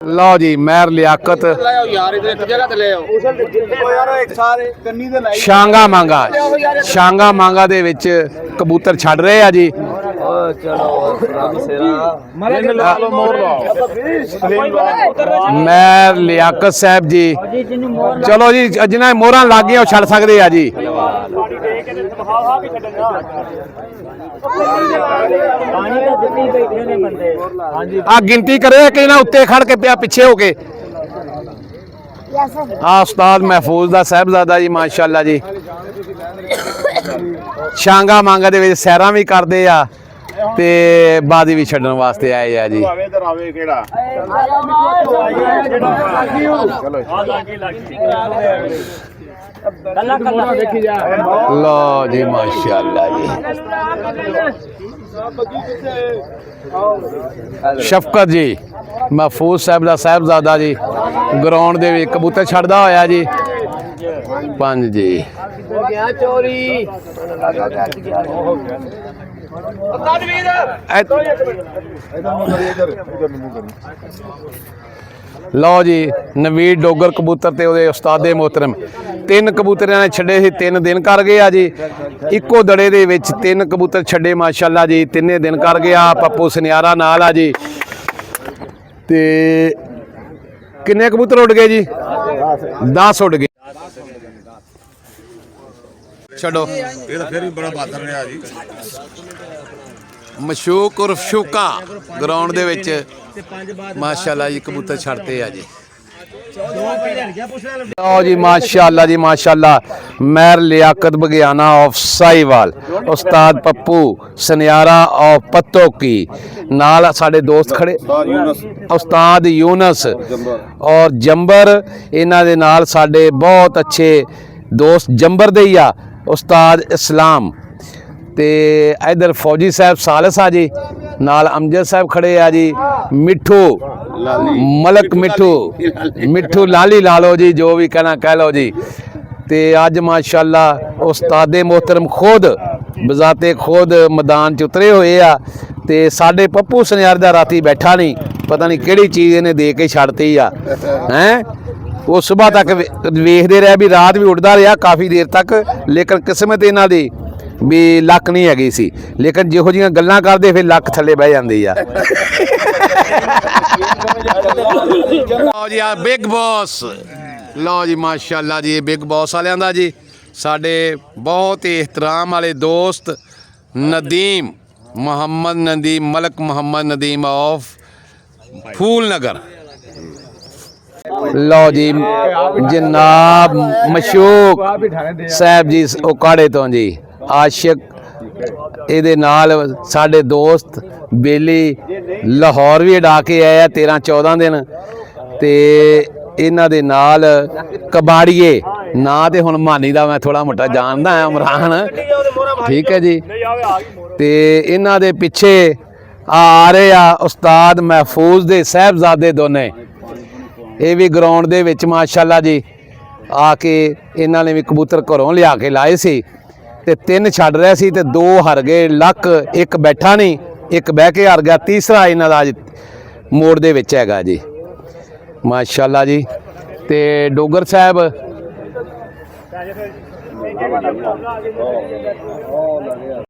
लो जी महर लियाकत शांगा मांगा दे विच कबूतर छड़ रहे आ जी। महर लियाकत साहब जी चलो जी जिन्हें मोहर लग गई छड़ सकते आ जी। आ गिनती करे कि ना उत्ते खड़ के पिया पिछे हो के उस्ताद महफूज दा साहबजादा जी माशाअल्लाह जी शांगा मांगा दे विच सैरां भी करदे आ ते बादी भी छड्डण वास्ते आए आ जी। लो जी माशाअल्लाह जी शफकत जी महफूज साहब दा साहबजादा जी ग्राउंड दे विच कबूतर छड्डदा होया जी। पंज जी लो जी नवीद डोगर कबूतर ते उहदे उस्तादे मोहतरम तीन कबूतरियां ने छड्डे सी 3 दिन कर गया जी। इक्को दड़े दे विच 3 कबूतर छड्डे माशाअल्लाह जी 3 दिन कर गया। पप्पू सनियारा नाल आ जी ते किन्ने कबूतर उड़ गए जी 10 उड़ गए। छड्डो ये तो फिर भी बड़ा बहादुर रहा जी। मशूक उर्फ शूका ग्राउंड दे विच माशाअल्लाह जी कबूतर छड़ते आ जी। लो जी माशाअल्लाह महर Liaquat Bagiana of Sahiwal Ustad Pappu सनियारा of पत्तो की नाल साडे दोस्त खड़े उस्ताद यूनस और जंबर इन्हां दे नाल साडे बहुत अच्छे दोस्त जंबर दे ही आ उस्ताद इस्लाम ते इधर फौजी साहब सालस आ जी नाल अमजद साहब खड़े आ जी। मिठू मलक मिठू लाली ला लो जी जो भी कहना कह लो जी। ते अज माशाअल्लाह उस्तादे मोहतरम खुद बजाते खुद मैदान च उतरे हुए आ ते साडे पप्पू सनियार दा राती बैठा नहीं पता नहीं किहड़ी चीज़ इन्हें दे के छड़ती आ हैं। वो सुबह तक वेखदे रहे भी रात भी उड़दा रहा काफ़ी देर तक लेकिन किस्मत इन्हां दी भी लक नहीं हैगी सी लेकिन जिहो जिहियां गल्लां करदे फिर लक थल्ले बह जांदी आ। लो जी आ बिग बॉस लो जी माशाअल्लाह जी बिग बॉस वालियां दा जी साडे बहुत ही एहतराम वाले दोस्त नदीम मोहम्मद नदीम मलक मोहम्मद नदीम ऑफ फूल नगर। लो जी जनाब मशूक साहब जी उकाड़े तो जी आशिक ਇਹਦੇ ਨਾਲ ਸਾਡੇ ਦੋਸਤ ਬੇਲੀ ਲਾਹੌਰ ਵੀ ਉਡਾ ਕੇ ਆਇਆ 13-14 ਦਿਨ ਤੇ ਇਹਨਾਂ ਦੇ ਨਾਲ ਕਬਾੜੀਏ ਨਾ ਤੇ ਹੁਣ ਮਾਨੀ ਦਾ ਮੈਂ ਥੋੜਾ ਮੋਟਾ ਜਾਣਦਾ ਹਾਂ ਇਮਰਾਨ ਠੀਕ ਹੈ ਜੀ। ਤੇ ਇਹਨਾਂ ਦੇ ਪਿੱਛੇ ਆ ਰਹੇ ਆ ਉਸਤਾਦ ਮਹਿਫੂਜ਼ ਦੇ ਸਾਹਿਬਜ਼ਾਦੇ ਦੋਨੇ ਇਹ ਵੀ ਗਰਾਊਂਡ ਦੇ ਵਿੱਚ ਮਾਸ਼ਾਅੱਲਾ ਜੀ ਆ ਕੇ ਇਹਨਾਂ ਨੇ ਵੀ ਕਬੂਤਰ ਘਰੋਂ ਲਿਆ ਕੇ ਲਾਏ ਸੀ ਤੇ 3 ਛੱਡ ਰਹੇ ਸੀ ਤੇ 2 ਹਰ ਗਏ ਲੱਕ ਇੱਕ ਬੈਠਾ ਨਹੀਂ ਇੱਕ ਬਹਿ ਕੇ ਹਾਰ ਗਿਆ ਤੀਸਰਾ ਇਹਨਾਂ ਦਾ ਅੱਜ ਮੋੜ ਦੇ ਵਿੱਚ ਹੈਗਾ ਜੀ ਮਾਸ਼ਾਅੱਲਾ ਜੀ। ਤੇ ਡੋਗਰ ਸਾਹਿਬ